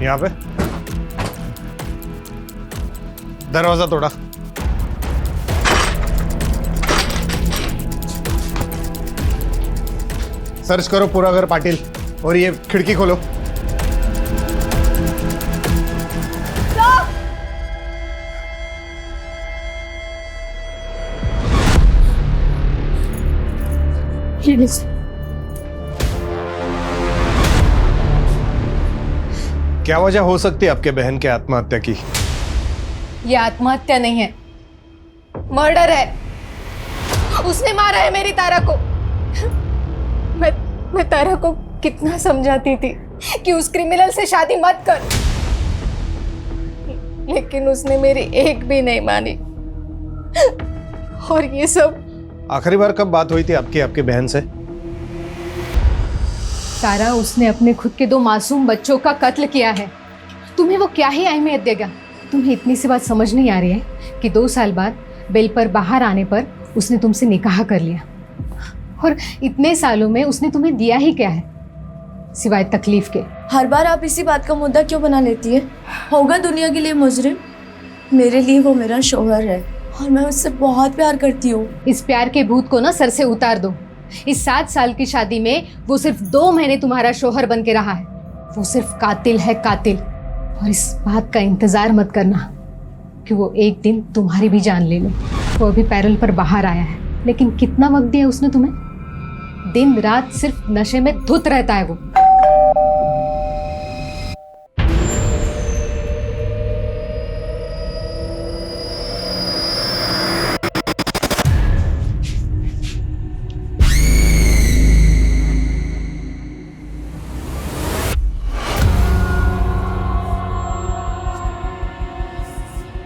यहाँ पे दरवाजा तोड़ा। सर्च करो पूरा घर पाटिल, और ये खिड़की खोलो। क्या वजह हो सकती है आपके बहन के आत्महत्या की? ये आत्महत्या नहीं है, मर्डर है। उसने मारा है मेरी तारा को। मैं तारा को कितना समझाती थी कि उस क्रिमिनल से शादी मत कर, लेकिन उसने मेरी एक भी नहीं मानी। और ये सब आखिरी बार कब बात हुई थी आपकी बहन से? तारा, उसने अपने खुद के 2 मासूम बच्चों का कत्ल किया है। तुम्हें वो क्या ही अहमियत देगा? तुम्हें इतनी सी बात समझ नहीं आ रही है कि 2 साल बाद बेल पर बाहर आने पर उसने तुमसे निकाह कर लिया, और इतने सालों में उसने तुम्हें दिया ही क्या है सिवाय तकलीफ के? हर बार आप इसी बात का मुद्दा क्यों बना लेती है? होगा दुनिया के लिए मुजरिम, मेरे लिए वो मेरा शौहर है और मैं उससे बहुत प्यार करती हूँ। इस प्यार के भूत को ना सर से उतार दो। इस 7 साल की शादी में वो सिर्फ 2 महीने तुम्हारा शौहर बन के रहा है। वो सिर्फ कातिल है, कातिल। और इस बात का इंतजार मत करना कि वो एक दिन तुम्हारी भी जान ले ले। वो अभी पैरोल पर बाहर आया है, लेकिन कितना वक्त दिया उसने तुम्हें? दिन रात सिर्फ नशे में धुत रहता है वो।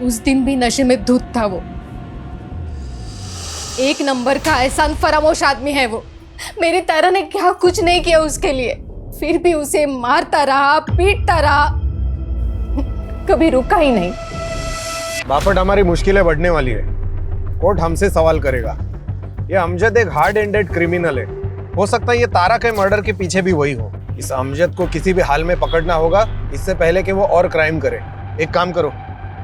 उस दिन भी नशे में धुत था वो। 1 नंबर का एहसान फरामोश आदमी है वो। मेरी तारा ने क्या कुछ नहीं किया उसके लिए, फिर भी उसे मारता रहा, पीटता रहा, कभी रुका ही नहीं। बापट, हमारी मुश्किलें बढ़ने वाली है। कोर्ट हमसे सवाल करेगा। ये अमजद एक हार्ड एंडेड क्रिमिनल है। हो सकता है ये तारा के मर्डर के पीछे भी वही हो। इस अमजद को किसी भी हाल में पकड़ना होगा, इससे पहले कि वो और क्राइम करे। एक काम करो,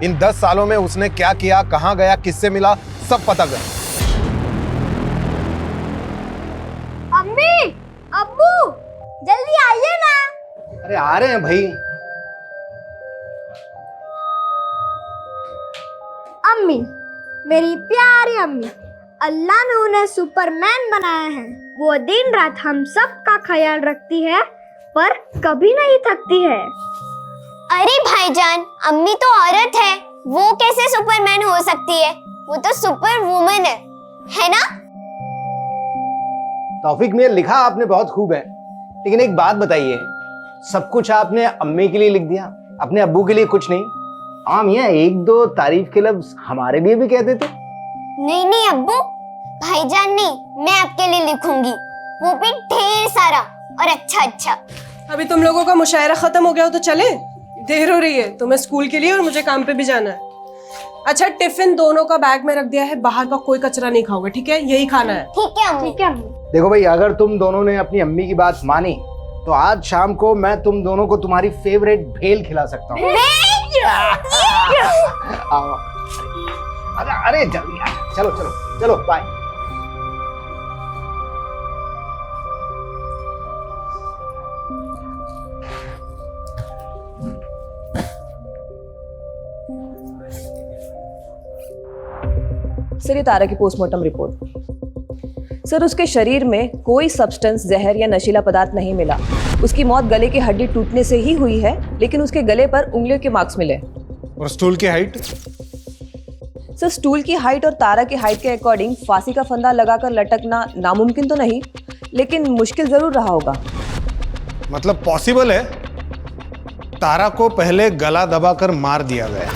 इन 10 सालों में उसने क्या किया, कहाँ गया, किससे मिला, सब पता कर। अम्मी, अब्बू, जल्दी आइए ना। अरे आ रहे हैं भाई। अम्मी, मेरी प्यारी अम्मी, अल्लाह ने उन्हें सुपरमैन बनाया है। वो दिन रात हम सब का ख्याल रखती है, पर कभी नहीं थकती है। अरे भाईजान, अम्मी तो औरत है, वो कैसे सुपरमैन हो सकती है? वो तो सुपर वुमन है ना? तौफीक मियां, लिखा आपने बहुत खूब है, लेकिन एक बात बताइए, सब कुछ आपने अम्मी के लिए लिख दिया, अपने अब्बू के लिए कुछ नहीं? आम मियां, 1-2 तारीफ के लफ्ज हमारे लिए भी कह देते। नहीं नहीं अब्बू, भाईजान नहीं, मैं आपके लिए लिखूंगी, वो भी ढेर सारा और अच्छा अच्छा। अभी तुम लोगों का मुशायरा खत्म हो गया हो तो चले? देर हो रही है, तुम्हें स्कूल के लिए और मुझे काम पे भी जाना है। अच्छा, टिफिन दोनों का बैग में रख दिया है, बाहर का कोई कचरा नहीं खाओगे, ठीक है? यही खाना है। ठीक है अम्मी। ठीक है अम्मी। देखो भाई, अगर तुम दोनों ने अपनी अम्मी की बात मानी तो आज शाम को मैं तुम दोनों को तुम्हारी फेवरेट भेल खिला सकता हूँ। अरे जल्दी चलो चलो चलो, बाय। सर, ये तारा की पोस्टमार्टम रिपोर्ट। सर, उसके शरीर में कोई सब्सटेंस, जहर या नशीला पदार्थ नहीं मिला। उसकी मौत गले की हड्डी टूटने से ही हुई है, लेकिन उसके गले पर उंगलियों के मार्क्स मिले। और स्टूल की हाइट? सर, स्टूल की हाइट और तारा की हाइट के अकॉर्डिंग फांसी का फंदा लगाकर लटकना नामुमकिन तो नहीं, लेकिन मुश्किल जरूर रहा होगा। मतलब पॉसिबल है तारा को पहले गला दबाकर मार दिया गया।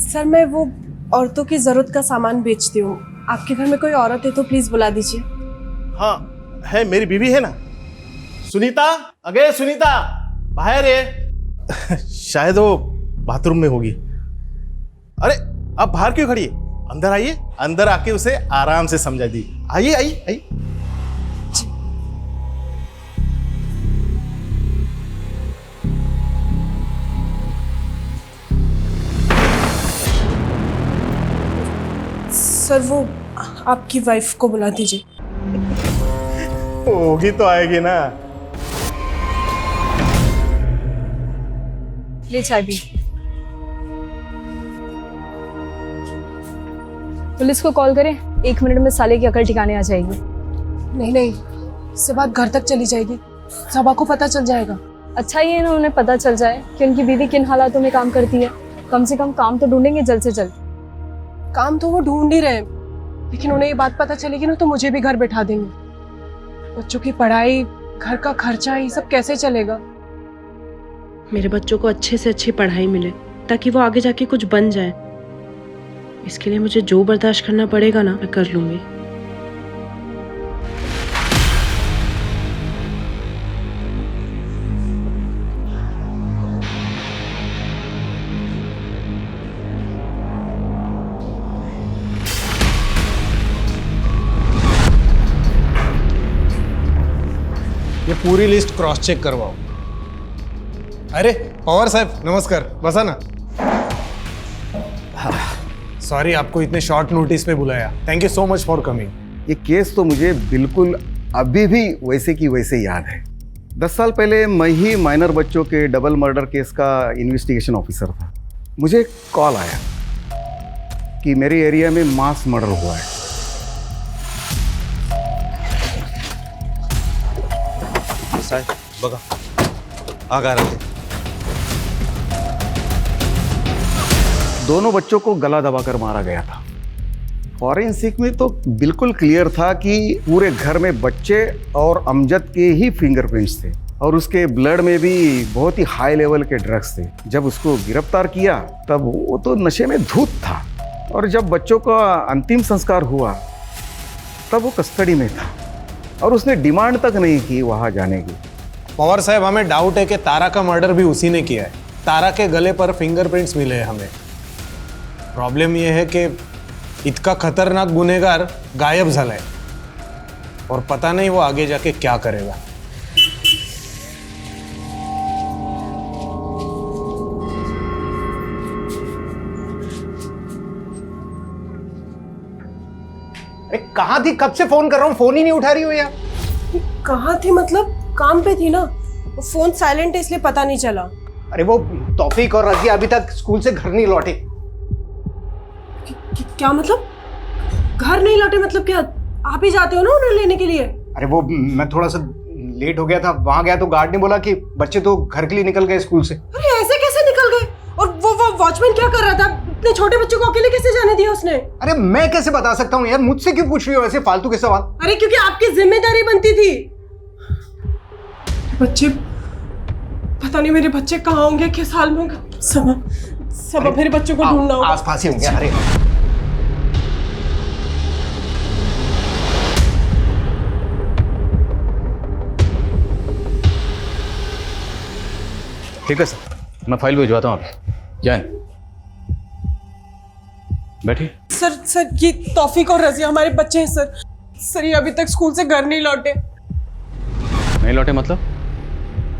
सर, मैं वो औरतों की जरूरत का सामान बेचती हूँ, आपके घर में कोई औरत है तो प्लीज बुला दीजिए। हाँ है, मेरी बीवी है ना, सुनीता। अगे सुनीता, बाहर है। शायद वो बाथरूम में होगी। अरे आप बाहर क्यों खड़ी है? अंदर आइए, अंदर आके उसे आराम से समझा दी। आइए आइए आइए। सर वो आपकी वाइफ को बुला दीजिए। होगी तो आएगी ना। ले चाय पी। पुलिस को कॉल करें, 1 मिनट में साले की अकल ठिकाने आ जाएगी। नहीं नहीं, इससे बात घर तक चली जाएगी, सबा को पता चल जाएगा। अच्छा ये ना उन्हें पता चल जाए कि उनकी बीवी किन हालातों में काम करती है। कम से कम काम तो ढूंढेंगे जल्द से जल्द। काम तो वो ढूंढ ही रहे हैं, लेकिन उन्हें ये बात पता चलेगी ना तो मुझे भी घर बैठा देंगे। बच्चों की पढ़ाई, घर का खर्चा, ये सब कैसे चलेगा? मेरे बच्चों को अच्छे से अच्छी पढ़ाई मिले ताकि वो आगे जाके कुछ बन जाए। इसके लिए मुझे जो बर्दाश्त करना पड़ेगा ना, मैं कर लूंगी। ये पूरी लिस्ट क्रॉस चेक करवाओ। अरे पवार साहब नमस्कार, बसा ना। सॉरी आपको इतने शॉर्ट नोटिस पे बुलाया। Thank you so much for coming. ये केस तो मुझे बिल्कुल अभी भी वैसे की वैसे याद है। 10 साल पहले मैं ही माइनर बच्चों के डबल मर्डर केस का इन्वेस्टिगेशन ऑफिसर था। मुझे एक कॉल आया कि मेरे एरिया में मास मर्डर हुआ है। साहब बघा, आग आ रहे थे। दोनों बच्चों को गला दबाकर मारा गया था। फॉरेंसिक में तो बिल्कुल क्लियर था कि पूरे घर में बच्चे और अमजद के ही फिंगरप्रिंट्स थे और उसके ब्लड में भी बहुत ही हाई लेवल के ड्रग्स थे। जब उसको गिरफ्तार किया तब वो तो नशे में धुत था और जब बच्चों का अंतिम संस्कार हुआ तब वो कस्टडी में था और उसने डिमांड तक नहीं की वहाँ जाने की। पवार साहब हमें डाउट है कि तारा का मर्डर भी उसी ने किया है। तारा के गले पर फिंगरप्रिंट्स मिले हैं हमें। प्रॉब्लम यह है कि इतना खतरनाक गुनहगार गायब झाला है और पता नहीं वो आगे जाके क्या करेगा। अरे कहाँ थी? कब से फोन कर रहा हूँ, फोन ही नहीं उठा रही हो यार। कहाँ थी मतलब? काम पे थी ना। फोन साइलेंट है इसलिए पता नहीं चला। अरे वो तौफीक और रजिया अभी तक स्कूल से घर नहीं लौटे। क्या मतलब? घर नहीं लौटे मतलब क्या? आप ही जाते हो ना उन्हें लेने के लिए? अरे वो मैं थोड़ा सा लेट हो गया था, वहां गया तो गार्ड ने बोला कि बच्चे तो घर के लिए निकल गए स्कूल से। अरे ऐसे कैसे निकल गए? और वो वॉचमैन क्या कर रहा था? इतने छोटे बच्चों को अकेले कैसे जाने दिया उसने? अरे मैं कैसे बता सकता हूँ यार, मुझसे क्यों पूछ रही हो ऐसे फालतू के सवाल? अरे क्योंकि आपकी जिम्मेदारी बनती थी। बच्चे, पता नहीं मेरे बच्चे कहाँ होंगे, किस हाल में होंगे। सब मेरे बच्चों को ढूंढना होगा। आसपास ही होंगे। अरे ठीक है सर, मैं फाइल भिजवाता हूँ आप जाएं। बैठिए। सर ये तौफीक और रजिया हमारे बच्चे हैं सर। सर ये अभी तक स्कूल से घर नहीं लौटे। नहीं लौटे मतलब?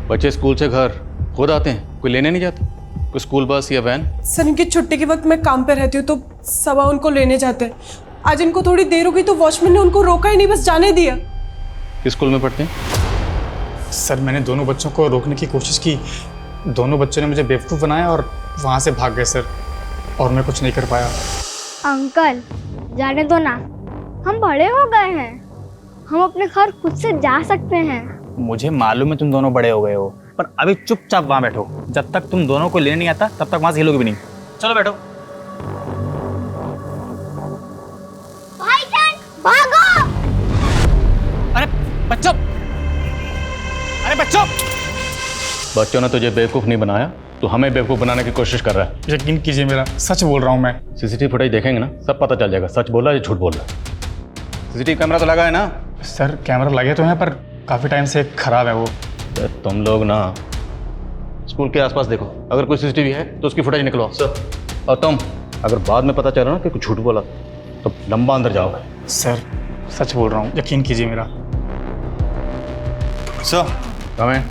बच्चे स्कूल से घर खुद आते हैं, कोई लेने नहीं जाता? कोई स्कूल बस या वैन? सर इनकी छुट्टी के वक्त मैं काम पे रहती हूँ तो सबा उनको लेने जाते हैं। आज इनको थोड़ी देर हो गई तो वॉचमैन ने उनको रोका ही नहीं, बस जाने दिया। किस स्कूल में पढ़ते हैं? सर मैंने दोनों बच्चों को रोकने की कोशिश की, दोनों बच्चों ने मुझे बेवकूफ़ बनाया और वहाँ से भाग गए सर, और मैं कुछ नहीं कर पाया। अंकल जाने दो ना, हम बड़े हो गए हैं, हम अपने घर खुद से जा सकते हैं। मुझे मालूम है तुम दोनों बड़े हो गए हो, पर अभी चुपचाप वहाँ बैठो। जब तक तुम दोनों को लेने नहीं आता तब तक वहाँ से हिलोगे भी नहीं। चलो बैठो। भाईजान भागो! अरे बच्चों, अरे बच्चों! बच्चों ने तुझे बेवकूफ़ नहीं बनाया, तू हमें बेवकूफ़ बनाने की कोशिश कर रहा है। यकीन कीजिए मेरा, सच बोल रहा हूँ मैं। सीसीटीवी फुटेज देखेंगे ना, सब पता चल जाएगा सच बोल रहा है या झूठ बोल रहा है। सीसीटीवी कैमरा तो लगा है ना? सर कैमरा लगे तो हैं पर काफ़ी टाइम से खराब है वो। तो तुम लोग ना स्कूल के आसपास देखो, अगर कोई सीसीटीवी है तो उसकी फुटेज निकलवाओ सर। और तुम अगर बाद में पता चला ना कि कुछ झूठ बोला तो लंबा अंदर जाओगे। सर सच बोल रहा हूँ, यकीन कीजिए मेरा। सर हमें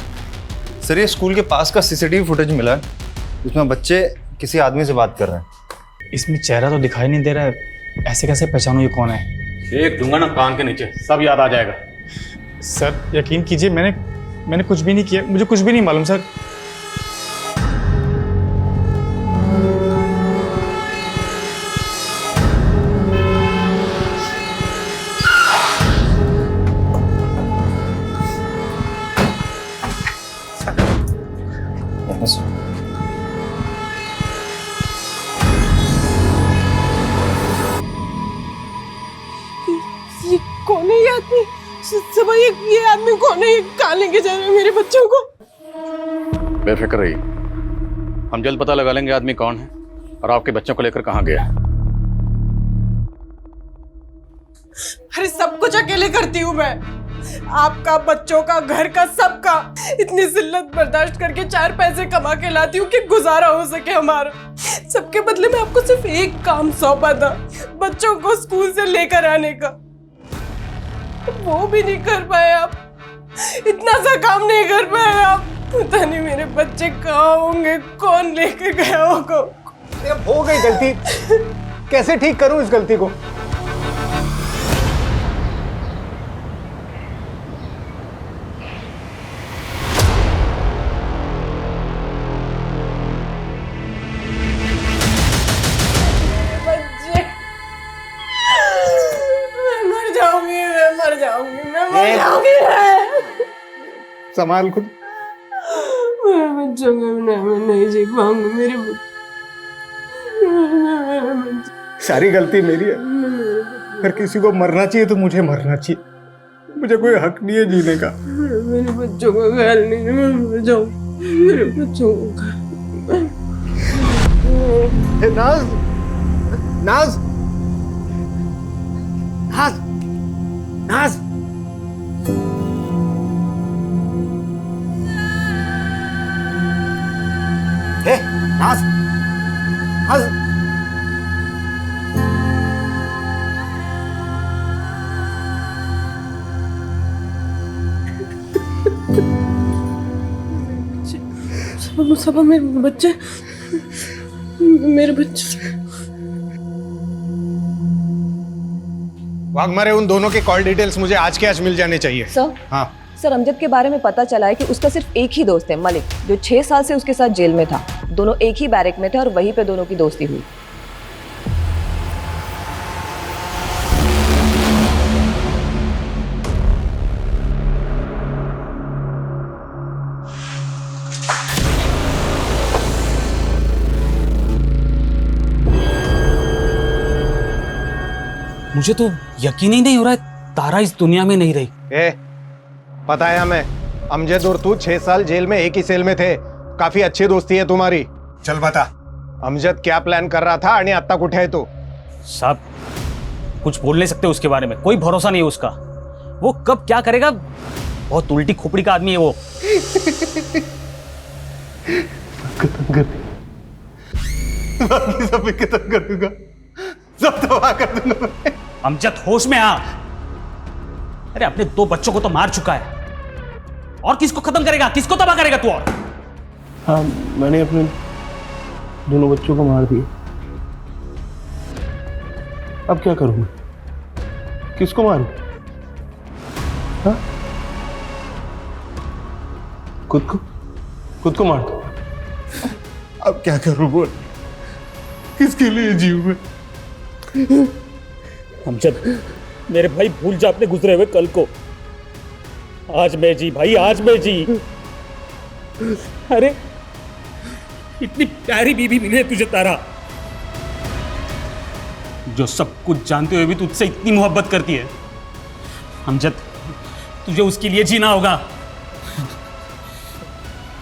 सर ये स्कूल के पास का सीसीटीवी फुटेज मिला है, उसमें बच्चे किसी आदमी से बात कर रहे हैं। इसमें चेहरा तो दिखाई नहीं दे रहा है, ऐसे कैसे पहचानूं ये कौन है? एक दूंगा ना कान के नीचे, सब याद आ जाएगा। सर यकीन कीजिए, मैंने कुछ भी नहीं किया, मुझे कुछ भी नहीं मालूम सर। ये कौन है ये आदमी? सुबह ये आदमी कौन है? ये कहाँ लेके जा रहे हैं मेरे बच्चों को? बेफिक्र रहिए, हम जल्द पता लगा लेंगे आदमी कौन है और आपके बच्चों को लेकर कहाँ गया है। अरे सब कुछ अकेले करती हूँ मैं, आपका, बच्चों का, घर का, सबका। इतनी जिल्लत बर्दाश्त करके 4 पैसे कमा के लाती हूँ कि गुजारा हो सके हमारा। सबके बदले में आपको सिर्फ एक काम सौंपा था, बच्चों को स्कूल से लेकर आने का, वो भी नहीं कर पाए आप। इतना सा काम नहीं कर पाए आप। पता नहीं मेरे बच्चे कहाँ होंगे, कौन लेके गया होगा। हो गई गलती, कैसे ठीक करूं इस गलती को? संभाल खुद। मेरे बच्चों को मैं नहीं जी पाऊंगी। मेरे सारी गलती मेरी है। अगर किसी को मरना चाहिए तो मुझे मरना चाहिए, मुझे कोई हक नहीं है जीने का। मेरे बच्चों का ख्याल नहीं है, मैं मर जाऊं। मेरे बच्चों को नाज, नाज, नाज, नाज। हे नाज, नाज। सब मेरे बच्चे, मेरे बच्चे। वाघमारे, उन दोनों के कॉल डिटेल्स मुझे आज के आज मिल जाने चाहिए। सर, हाँ सर अमजद के बारे में पता चला है कि उसका सिर्फ एक ही दोस्त है, मलिक, जो 6 साल से उसके साथ जेल में था। दोनों एक ही बैरक में थे और वहीं पे दोनों की दोस्ती हुई। मुझे तो यकीन ही नहीं हो रहा है तारा इस दुनिया में नहीं रही। पता है हमें, अमजद और तू 6 साल जेल में एक ही सेल में थे। काफी अच्छी दोस्ती है तुम्हारी। चल बता, अमजद क्या प्लान कर रहा था आणि आता कुठे है तू? साहब कुछ बोल नहीं सकते उसके बारे में, कोई भरोसा नहीं है उसका। वो कब क्या करेगा, बहुत उल्टी खोपड़ी का आदमी है वो। सब खत्म कर दूंगा, सब तबाह कर दूंगा। अमजद होश में आ। अरे अपने 2 बच्चों को तो मार चुका है, और किसको खत्म करेगा, किसको तबाह करेगा तू? और हाँ, मैंने अपने दोनों बच्चों को मार दिया। अब क्या करूं मैं? किसको मारूं? हाँ? खुद को मार दो। अब क्या करूं बोल? किसके लिए जीऊं मैं? अमजद मेरे भाई, भूल जा अपने गुजरे हुए कल को। आज मैं जी भाई, आज मैं जी। अरे इतनी प्यारी बीवी मिली है तुझे तारा, जो सब कुछ जानते हुए भी तुझसे इतनी मोहब्बत करती है। अमजद तुझे उसके लिए जीना होगा।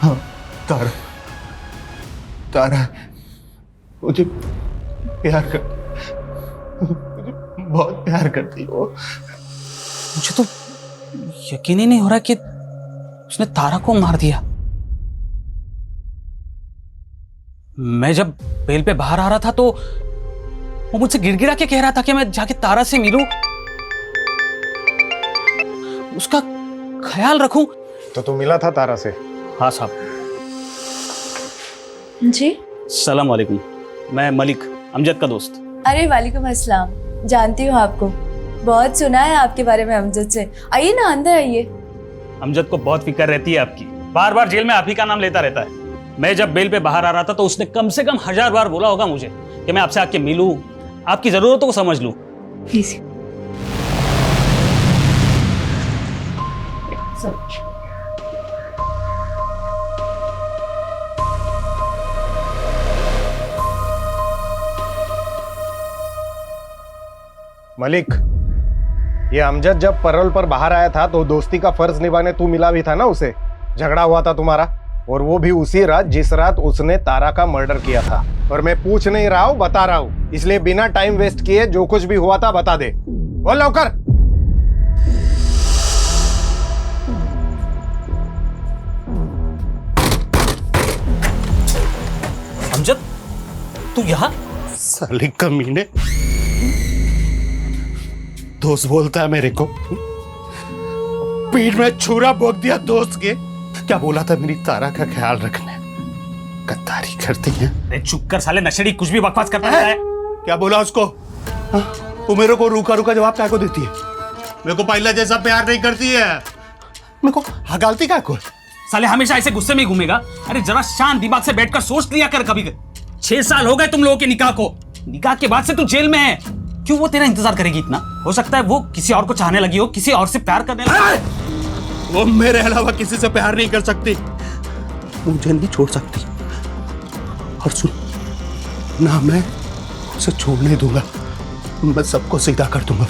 हाँ तारा, तारा मुझे प्यार कर, मुझे बहुत प्यार करती हो। मुझे तो यकीन ही नहीं हो रहा कि उसने तारा को मार दिया। मैं जब बेल पे बाहर आ रहा था तो वो मुझसे गिड़गिड़ा के कह रहा था कि मैं जाके तारा से मिलूं, उसका ख्याल रखूं। तो तू मिला था तारा से? हाँ साहब। जी सलाम वालेकुम, मैं मलिक, अमजद का दोस्त। अरे वालेकुम अस्सलाम, जानती हूँ आपको, बहुत सुना है आपके बारे में अमजद से। आइए ना, अंदर आइए। अमजद को बहुत फिक्र रहती है आपकी, बार बार जेल में आप ही का नाम लेता रहता है। मैं जब बेल पे बाहर आ रहा था तो उसने कम से कम 1000 बार बोला होगा मुझे कि मैं आपसे आके मिलूं, आपकी जरूरतों को समझ लूं। प्लीज मलिक, ये अमजद जब पैरोल पर बाहर आया था तो दोस्ती का फर्ज निभाने तू मिला भी था ना उसे। झगड़ा हुआ था तुम्हारा, और वो भी उसी रात जिस रात उसने तारा का मर्डर किया था। और मैं पूछ नहीं रहा हूँ, बता रहा हूँ, इसलिए बिना टाइम वेस्ट किए जो कुछ भी हुआ था बता दे। बोल लौकर। अमजद, तू यहाँ? साले कमीने, दोस्त बोलता है मेरे को, पीठ में छुरा भोंक दिया दोस्त के। क्या बोला था? मेरी तारा का ख्याल रखने। गद्दारी करती है। अरे चुप कर साले नशेड़ी, कुछ भी बकवास करता रहता है। क्या बोला उसको? तू मेरे को रूखा रूखा जवाब क्या को देती है? मेरे को पहला जैसा प्यार नहीं करती है। मेरे को हगालती क्या को? साले हमेशा ऐसे गुस्से में ही घूमेगा। अरे जरा शांत दिमाग से बैठकर सोच लिया कर कभी। 6 साल हो गए तुम लोगों के निकाह को, निकाह के बाद से तू जेल में है। क्यों वो तेरा इंतजार करेगी इतना? हो सकता है वो किसी और को चाहने लगी हो, किसी और से प्यार करने लगी। वो मेरे अलावा किसी से प्यार नहीं कर सकती, मुझे नहीं छोड़ सकती। और सुन ना, मैं उसे छोड़ने दूंगा, मैं सबको सीधा कर दूंगा।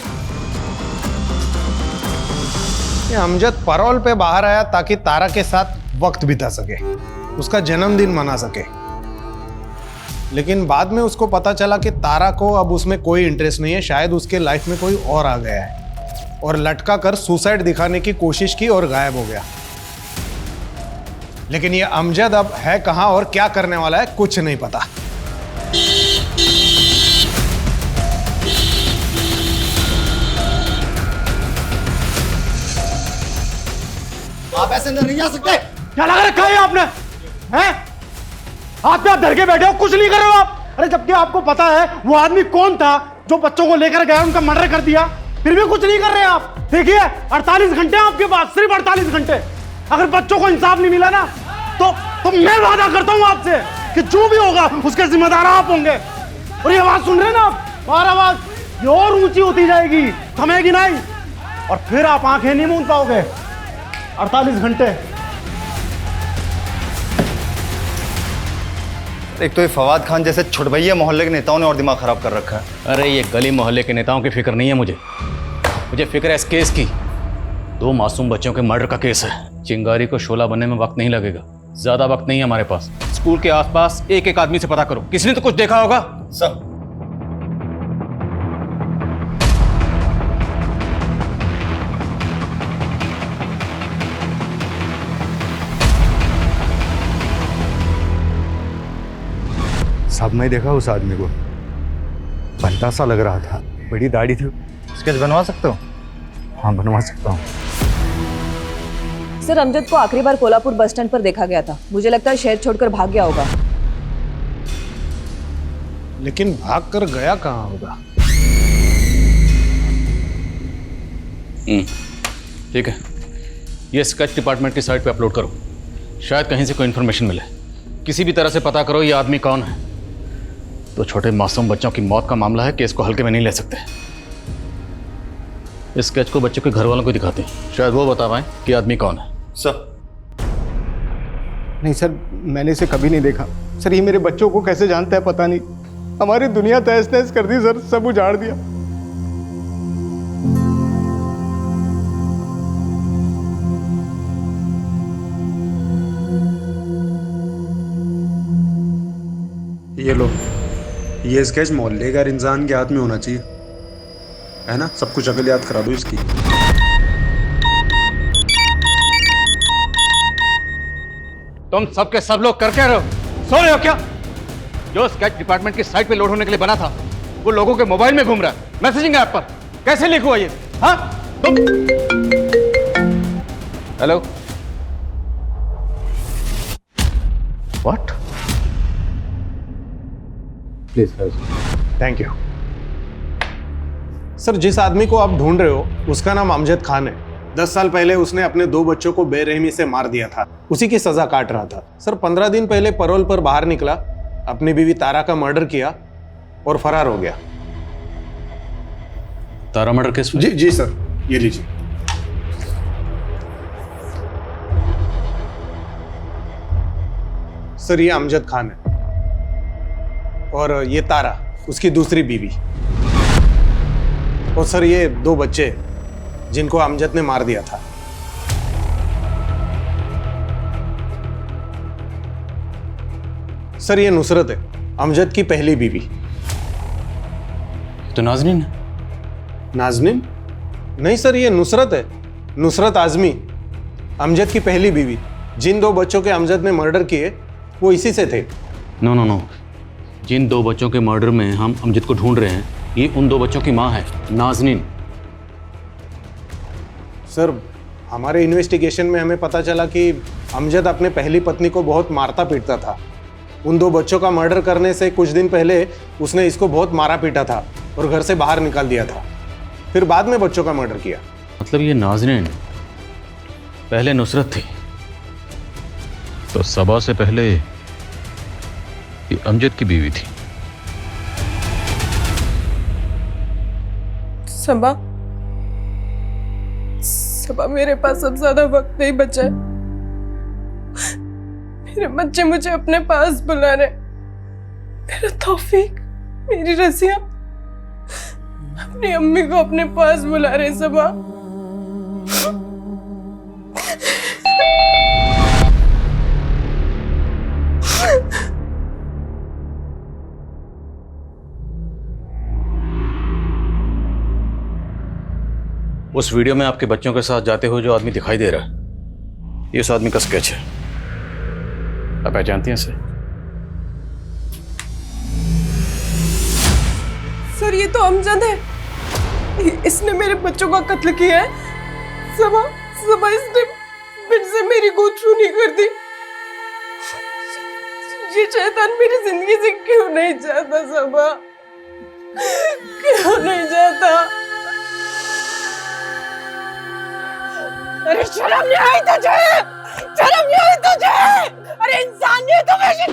ये अमजद पैरोल पे बाहर आया ताकि तारा के साथ वक्त बिता सके, उसका जन्मदिन मना सके। लेकिन बाद में उसको पता चला कि तारा को अब उसमें कोई इंटरेस्ट नहीं है, शायद उसके लाइफ में कोई और आ गया है, और लटका कर सुसाइड दिखाने की कोशिश की और गायब हो गया। लेकिन ये अमजद अब है कहां और क्या करने वाला है कुछ नहीं पता। आप ऐसे अंदर नहीं जा सकते। क्या लगा रखा है आपने? हैं? हाथ पे आप धर के बैठे हो, कुछ नहीं कर रहे हो आप। अरे जबकि आपको पता है वो आदमी कौन था जो बच्चों को लेकर गया, उनका मर्डर कर दिया, फिर भी कुछ नहीं कर रहे आप। देखिए 48 घंटे आपके पास, सिर्फ 48 घंटे। अगर बच्चों को इंसाफ नहीं मिला ना तो मैं वादा करता हूं आपसे कि जो भी होगा उसके जिम्मेदार आप होंगे। और ये आवाज सुन रहे हैं ना आप, और आवाज ये और ऊंची होती जाएगी, थमेगी नहीं, और फिर आप आंखें नहीं मूंद पाओगे। 48 घंटे। एक तो ये फवाद खान जैसे छुटभैया मोहल्ले के नेताओं ने और दिमाग खराब कर रखा है। अरे ये गली मोहल्ले के नेताओं की फिक्र नहीं है मुझे फिक्र है इस केस की। 2 मासूम बच्चों के मर्डर का केस है। चिंगारी को शोला बनने में वक्त नहीं लगेगा, ज्यादा वक्त नहीं है हमारे पास। स्कूल के आसपास एक आदमी से पता करो, किसी ने तो कुछ देखा होगा। सब साहब, मैं देखा उस आदमी को, बनता सा लग रहा था, बड़ी दाढ़ी थी। स्केच बनवा सकते हो? हाँ, बनवा सकता हूँ। सर, अमजद को आखिरी बार कोल्हापुर बस स्टैंड पर देखा गया था। मुझे लगता है शहर छोड़कर भाग गया होगा। लेकिन भाग कर गया कहां होगा? ठीक है, ये स्केच डिपार्टमेंट की साइट पे अपलोड करो, शायद कहीं से कोई इन्फॉर्मेशन मिले। किसी भी तरह से पता करो ये आदमी कौन है। तो छोटे मासूम बच्चों की मौत का मामला है, केस को हल्के में नहीं ले सकते। इस स्केच को बच्चों के घर वालों को दिखाते हैं, शायद वो बता पाए कि आदमी कौन है। सर नहीं सर, मैंने इसे कभी नहीं देखा। सर ये मेरे बच्चों को कैसे जानता है पता नहीं। हमारी दुनिया तहस नहस कर दी सर, सब उजाड़ दिया। ये लो, ये स्केच मोहल्ले का इंसान के हाथ में होना चाहिए, है ना? सब कुछ अकल याद करा दो इसकी। तुम सबके सब लोग कर क्या रहे हो? सो रहे हो क्या? जो स्केच डिपार्टमेंट की साइट पे लोड होने के लिए बना था वो लोगों के मोबाइल में घूम रहा है, मैसेजिंग ऐप पर। कैसे लीक हुआ ये? हाँ? Hello, what? Please thank you sir. जिस आदमी को आप ढूंढ रहे हो उसका नाम अमजद खान है। 10 साल पहले उसने अपने 2 बच्चों को बेरहमी से मार दिया था, उसी की सजा काट रहा था। सर 15 दिन पहले पैरोल पर बाहर निकला, अपनी बीवी तारा का मर्डर किया और फरार हो गया। तारा मर्डर केस? जी जी सर, ये लीजिए। सर ये अमजद खान है और ये तारा उसकी दूसरी बीवी, और सर ये 2 बच्चे जिनको अमजद ने मार दिया था। सर ये नुसरत है, अमजद की पहली बीवी। तो नाज़नीन? नाज़नीन? नहीं सर, ये नुसरत है, नुसरत आजमी, अमजद की पहली बीवी। जिन 2 बच्चों के अमजद ने मर्डर किए वो इसी से थे। नो नो नो, जिन 2 बच्चों के मर्डर में हम अमजद को ढूंढ रहे हैं ये उन 2 बच्चों की माँ है, नाज़नीन। सर हमारे इन्वेस्टिगेशन में हमें पता चला कि अमजद अपने पहली पत्नी को बहुत मारता पीटता था। उन 2 बच्चों का मर्डर करने से कुछ दिन पहले उसने इसको बहुत मारा पीटा था और घर से बाहर निकाल दिया था, फिर बाद में बच्चों का मर्डर किया। मतलब ये नाज़नीन पहले नुसरत थी, तो सबा से पहले ये अमजद की बीवी थी। सबा, सबा मेरे पास अब ज्यादा वक्त नहीं बचा है। मेरे बच्चे मुझे अपने पास बुला रहे। मेरा तौफीक, मेरी रज़िया अपनी अम्मी को अपने पास बुला रहे। सबा उस वीडियो में आपके बच्चों के साथ जाते हुए जो आदमी दिखाई दे रहा है ये उस आदमी का स्केच है। आप पहचानती हैं इसे? सर ये तो अमजद है, इसने मेरे बच्चों का कत्ल किया है। सबा, सबा इसने फिर से मेरी गोद छूनी कर दी। ये शैतान मेरी जिंदगी से क्यों नहीं चाहता? सबा क्यों नहीं चाहता? अरे शर्म नहीं आई तुझे? शर्म नहीं आई तुझे? अरे इंसान नहीं तो वैसे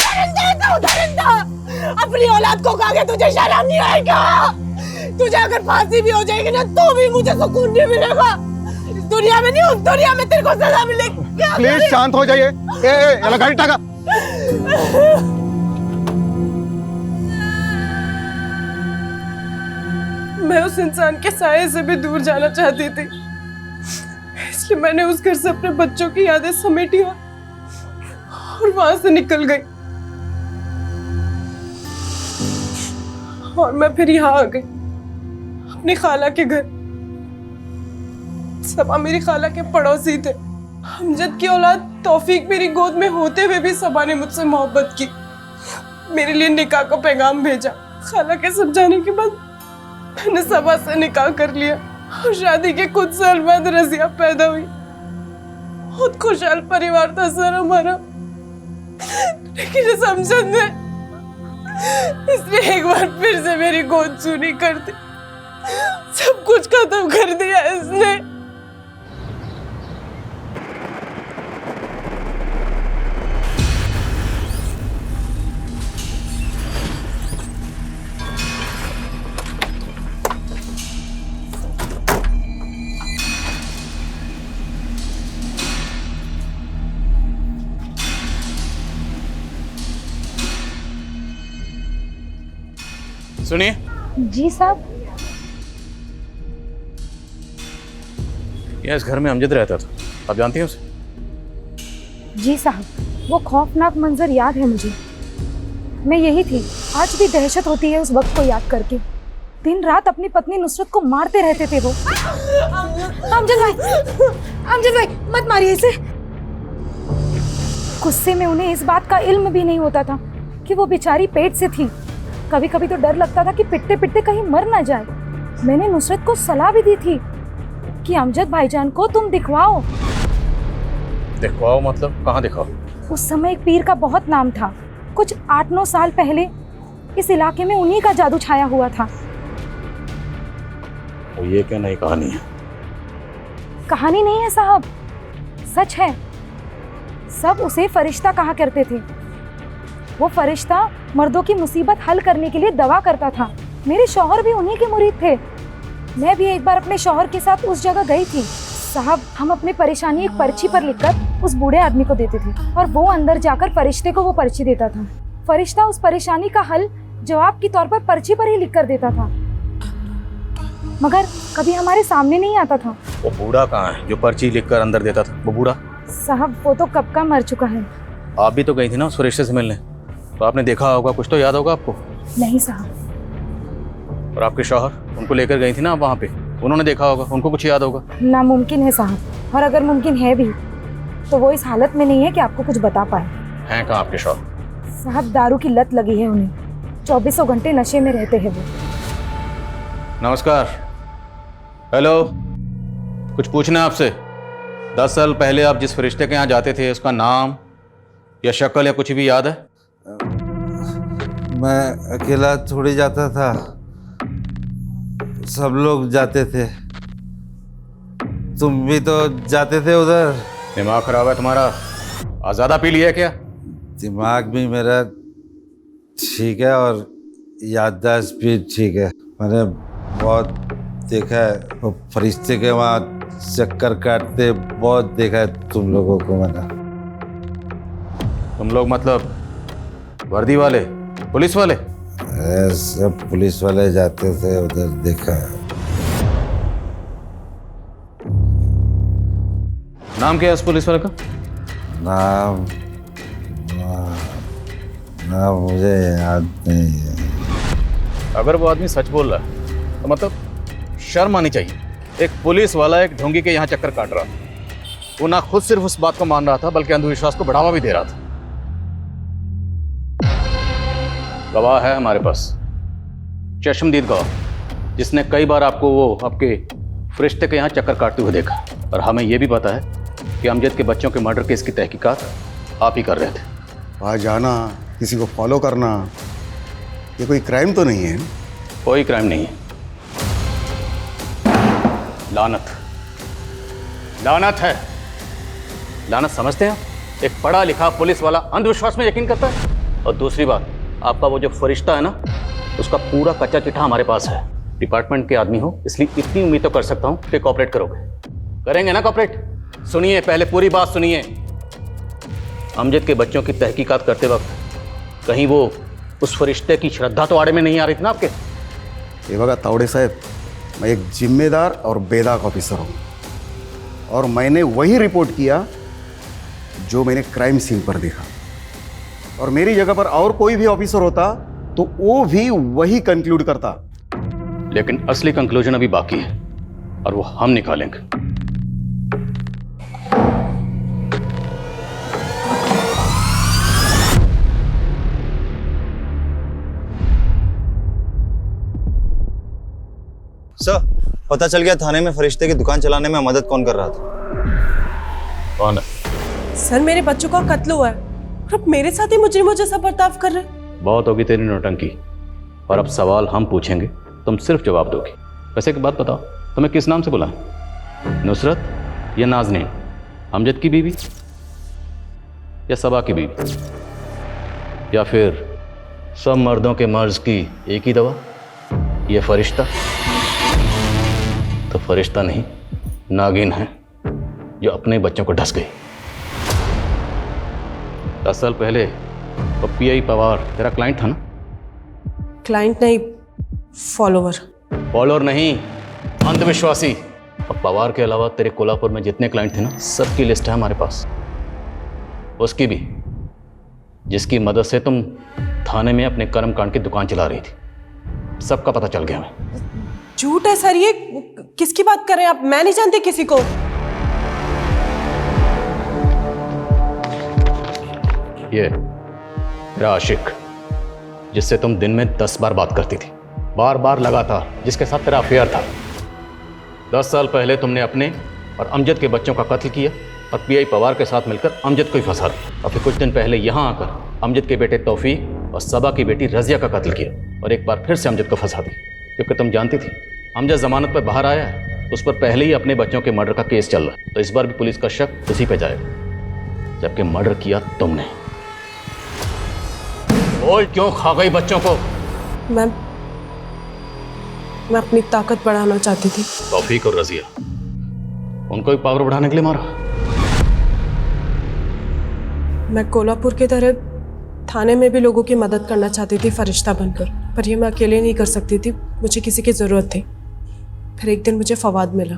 दरिंदा अपनी औलाद को खा के तुझे शर्म नहीं आएगा? तुझे अगर फांसी भी हो जाएगी ना तो भी मुझे सुकून नहीं मिलेगा। इस दुनिया में नहीं, उस दुनिया में तेरे को सजा मिलेगी। प्लीज शांत हो जाइए। ए गाड़ी टाका। मैं उस इंसान के साये से भी दूर जाना चाहती थी, इसलिए मैंने उस घर से अपने बच्चों की यादें समेटी और वहां से निकल गई। और मैं फिर यहाँ आ गई अपनी खाला के घर। सबा मेरी खाला के पड़ोसी थे। अमजद की औलाद तौफीक मेरी गोद में होते हुए भी सबा ने मुझसे मोहब्बत की, मेरे लिए निकाह का पैगाम भेजा। खाला के समझाने के बाद मैंने सबा से निकाह कर लिया और शादी के कुछ साल बाद रज़िया पैदा हुई। बहुत खुशहाल परिवार था सर हमारा, लेकिन इस अमजद ने इसने एक बार फिर से मेरी गोद सूनी कर दी। सब कुछ खत्म कर दिया इसने। सुनिए। जी साहब। इस घर में अमजद रहता था, आप जानती हैं उसे? जी साहब, वो खौफनाक मंजर याद है मुझे, मैं यही थी। आज भी दहशत होती है उस वक्त को याद करके। दिन रात अपनी पत्नी नुसरत को मारते रहते थे वो। अमजद भाई मत मारिए इसे। गुस्से में उन्हें इस बात का इल्म भी नहीं होता था कि वो बेचारी पेट से थी। कभी कभी तो डर लगता था कि पिटते पिटते कहीं मर ना जाए। मैंने नुसरत को सलाह भी दी थी कि अमजद भाईजान को तुम दिखवाओ। दिखवाओ मतलब कहाँ दिखाओ? उस समय एक पीर का बहुत नाम था। कुछ 8-9 साल पहले इस इलाके में उन्हीं का जादू छाया हुआ था। वो ये क्या नई कहानी है? कहानी नहीं है साहब, सच है। सब उसे फरिश्ता कहा करते थे। वो फरिश्ता मर्दों की मुसीबत हल करने के लिए दवा करता था। मेरे शौहर भी उन्हीं के मुरीद थे। मैं भी एक बार अपने शौहर के साथ उस जगह गई थी। साहब, हम अपनी परेशानी एक पर्ची पर लिखकर उस बूढ़े आदमी को देते थे और वो अंदर जाकर फरिश्ते को वो पर्ची देता था। फरिश्ता उस परेशानी का हल जवाब के तौर पर पर्ची पर ही लिख कर देता था, मगर कभी हमारे सामने नहीं आता था। वो बूढ़ा कहाँ है जो पर्ची लिखकर अंदर देता था? वो बूढ़ा साहब, वो तो कब का मर चुका है। आप भी तो गई थी ना उस फरिश्ते से मिलने, तो आपने देखा होगा, कुछ तो याद होगा आपको। नहीं साहब। और आपके शौहर, उनको लेकर गई थी ना आप वहाँ पे, उन्होंने देखा होगा, उनको कुछ याद होगा। नामुमकिन है साहब, और अगर मुमकिन है भी तो वो इस हालत में नहीं है कि आपको कुछ बता पाए। हैं कहाँ आपके शौहर? साहब, दारू की लत लगी है उन्हें। 24 घंटे नशे में रहते हैं वो। नमस्कार। हेलो, कुछ पूछना है आपसे। 10 साल पहले आप जिस फरिश्ते के यहाँ जाते थे, उसका नाम या शक्ल या कुछ भी याद है? मैं अकेला थोड़ी जाता था, सब लोग जाते थे। तुम भी तो जाते थे उधर। दिमाग खराब है तुम्हारा? आज़ादा पी लिया क्या? दिमाग भी मेरा ठीक है और याददाश्त भी ठीक है। मैंने बहुत देखा है वो फरिश्ते के वहाँ चक्कर काटते, बहुत देखा है तुम लोगों को मैंने। तुम लोग मतलब वर्दी वाले, पुलिस वाले? सब पुलिस वाले जाते थे उधर, देखा है। नाम क्या है उस पुलिस वाले का? नाम मुझे याद नहीं है। अगर वो आदमी सच बोल रहा है तो मतलब शर्म आनी चाहिए। एक पुलिस वाला एक ढोंगी के यहाँ चक्कर काट रहा था। वो ना खुद सिर्फ उस बात को मान रहा था, बल्कि अंधविश्वास को बढ़ावा भी दे रहा था। गवाह है हमारे पास, चश्मदीद गवाह, जिसने कई बार आपको वो आपके फरिश्ते के यहाँ चक्कर काटते हुए देखा। और हमें यह भी पता है कि अमजद के बच्चों के मर्डर केस की तहकीकात आप ही कर रहे थे। वहाँ जाना, किसी को फॉलो करना, ये कोई क्राइम तो नहीं है? कोई क्राइम नहीं है। लानत, लानत है। लानत समझते हैं? एक पढ़ा लिखा पुलिस वाला अंधविश्वास में यकीन करता है। और दूसरी बात, आपका वो जो फरिश्ता है ना, उसका पूरा कच्चा चिट्ठा हमारे पास है। डिपार्टमेंट के आदमी हो, इसलिए इतनी उम्मीद तो कर सकता हूँ कि कॉपरेट करोगे। करेंगे ना कॉपरेट? सुनिए, पहले पूरी बात सुनिए। अमजद के बच्चों की तहकीकात करते वक्त कहीं वो उस फरिश्ते की श्रद्धा तो आड़े में नहीं आ रही थी ना आपके? ये बघा तावड़े साहब, मैं एक जिम्मेदार और बेदाग ऑफिसर हूँ, और मैंने वही रिपोर्ट किया जो मैंने क्राइम सीन पर देखा। और मेरी जगह पर और कोई भी ऑफिसर होता तो वो भी वही कंक्लूड करता। लेकिन असली कंक्लूजन अभी बाकी है, और वो हम निकालेंगे। सर, पता चल गया थाने में फरिश्ते की दुकान चलाने में मदद कौन कर रहा था। कौन है? सर, मेरे बच्चों का कत्ल हुआ है और अब मेरे साथ ही मुजरिमों जैसा बर्ताव कर रहे हैं। बहुत होगी तेरी नौटंकी, और अब सवाल हम पूछेंगे, तुम सिर्फ जवाब दोगे। वैसे एक बात बताओ, तुम्हें किस नाम से बुलाएं? नुसरत या नाज़नीन? अमजद की बीवी या सबा की बीवी? या फिर सब मर्दों के मर्ज की एक ही दवा, ये फरिश्ता? तो फरिश्ता नहीं, नागिन है जो अपने बच्चों को ढस गई। 10 साल पहले वो पीआई पवार तेरा क्लाइंट था ना? क्लाइंट नहीं, फॉलोवर। फॉलोअर नहीं, अंधविश्वासी। और पवार के अलावा तेरे कोल्हापुर में जितने क्लाइंट थे ना, सबकी लिस्ट है हमारे पास। उसकी भी, जिसकी मदद से तुम थाने में अपने कर्मकांड की दुकान चला रही थी। सबका पता चल गया हमें। झूठ है सर, ये किसकी बात कर रहे हैं आप? मैं नहीं जानती किसी को। ये मेरा आशिक, जिससे तुम दिन में 10 बार बात करती थी, बार बार लगातार, जिसके साथ तेरा अफेयर था। 10 साल पहले तुमने अपने और अमजद के बच्चों का कत्ल किया और पीआई पवार के साथ मिलकर अमजद को ही फंसा दिया। और फिर कुछ दिन पहले यहाँ आकर अमजद के बेटे तौफीक और सबा की बेटी रजिया का कत्ल किया और एक बार फिर से अमजद को फंसा दिया, क्योंकि तुम जानती थी अमजद जमानत पर बाहर आया है, उस पर पहले ही अपने बच्चों के मर्डर का केस चल रहा है, तो इस बार भी पुलिस का शक उसी पे जाएगा, जबकि मर्डर किया तुमने। बोल, क्यों खा गई बच्चों को? मैं अपनी ताकत बढ़ाना चाहती थी। तौफीक और रजिया, उनको भी पावर बढ़ाने के लिए मारा? मैं कोल्हापुर की तरह थाने में भी लोगों की मदद करना चाहती थी फरिश्ता बनकर, पर ये मैं अकेले नहीं कर सकती थी, मुझे किसी की ज़रूरत थी। फिर एक दिन मुझे फवाद मिला।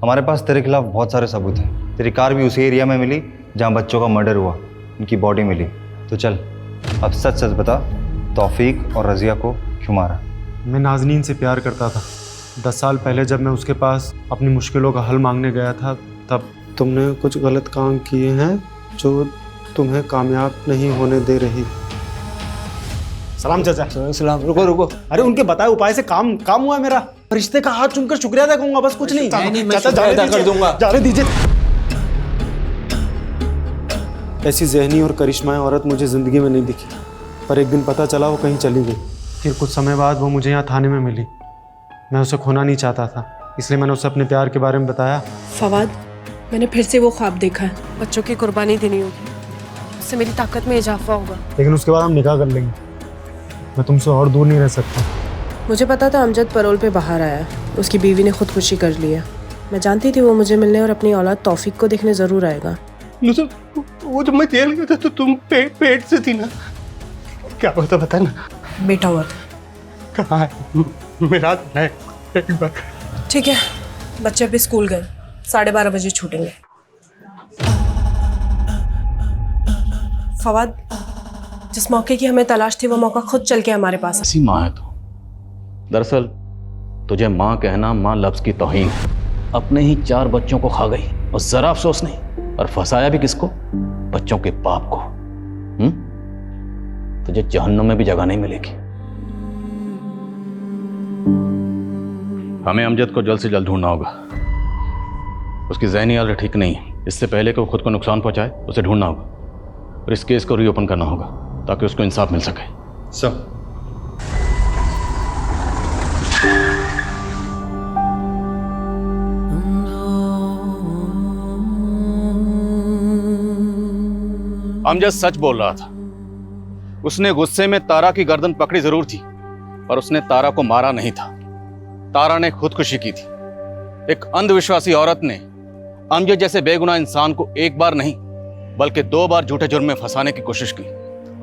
हमारे पास तेरे खिलाफ बहुत सारे सबूत हैं। तेरी कार भी उसी एरिया में मिली जहाँ बच्चों का मर्डर हुआ, उनकी बॉडी मिली। तो चल अब सच सच बता, तौफीक और रजिया को क्यों मारा? मैं नाज़नीन से प्यार करता था। 10 साल पहले जब मैं उसके पास अपनी मुश्किलों का हल मांगने गया था, तब तुमने कुछ गलत काम किए हैं जो तुम्हें कामयाब नहीं होने दे रही। सलाम चाचा। सलाम। रुको रुको, अरे उनके बताए उपाय से काम हुआ मेरा। रिश्ते का हाथ चूमकर शुक्रिया अदा करूंगा, बस कुछ नहीं। चाचा जाने कर दूंगा, जाने दीजिए। ऐसी ज़हनी और करिश्माई औरत मुझे ज़िंदगी में नहीं दिखी, पर एक दिन पता चला वो कहीं चली गई। फिर कुछ समय बाद वो मुझे यहाँ थाने में मिली। मैं उसे खोना नहीं चाहता था, इसलिए मैंने उसे अपने प्यार के बारे में बताया। फवाद, मैंने फिर से वो ख्वाब देखा है, बच्चों की कुर्बानी देनी होगी, उससे मेरी ताकत में इजाफा होगा। लेकिन उसके बाद हम निकाह कर लेंगे। मैं तुमसे और दूर नहीं रह सकता। मुझे पता था अमजद परोल पे बाहर आया है, उसकी बीवी ने खुदकुशी कर ली है। मैं जानती थी वो मुझे मिलने और अपनी औलाद तौफीक को देखने ज़रूर आएगा। वो जब मैं जेल गया था तो तुम पेट से थी ना? क्या हुआ था बता ना। बेटा हुआ था। कहाँ है? मेरा है एक बार। ठीक है, बच्चे अभी स्कूल गए, 12:30 बजे छूटेंगे। फवाद, जिस मौके की हमें तलाश थी वो मौका खुद चल के हमारे पास। ऐसी माँ है तो। दरअसल तुझे माँ कहना माँ लफ्ज की तौहीन है। अपने ही 4 बच्चों को खा गई और जरा अफसोस नहीं, और फंसाया भी किसको? बच्चों के बाप को। तुझे जहन्नुम में भी जगह नहीं मिलेगी। हमें अमजद को जल्द से जल्द ढूंढना होगा। उसकी ज़हनी हालत ठीक नहीं है। इससे पहले कि वो खुद को नुकसान पहुंचाए, उसे ढूंढना होगा और इस केस को रीओपन करना होगा ताकि उसको इंसाफ मिल सके। सब अमजद सच बोल रहा था। उसने गुस्से में तारा की गर्दन पकड़ी जरूर थी, पर उसने तारा को मारा नहीं था। तारा ने खुदकुशी की थी। एक अंधविश्वासी औरत ने अमजद जैसे बेगुनाह इंसान को एक बार नहीं बल्कि 2 बार झूठे जुर्म में फंसाने की कोशिश की।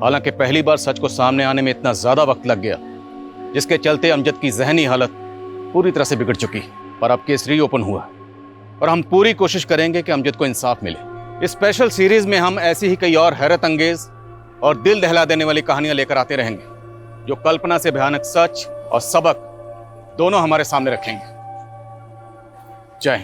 हालांकि पहली बार सच को सामने आने में इतना ज्यादा वक्त लग गया, जिसके चलते अमजद की जहनी हालत पूरी तरह से बिगड़ चुकी। पर अब केस रीओपन हुआ और हम पूरी कोशिश करेंगे कि अमजद को इंसाफ मिले। इस स्पेशल सीरीज में हम ऐसी ही कई और हैरत अंगेज और दिल दहला देने वाली कहानियां लेकर आते रहेंगे, जो कल्पना से भयानक सच और सबक दोनों हमारे सामने रखेंगे। जय हिंद।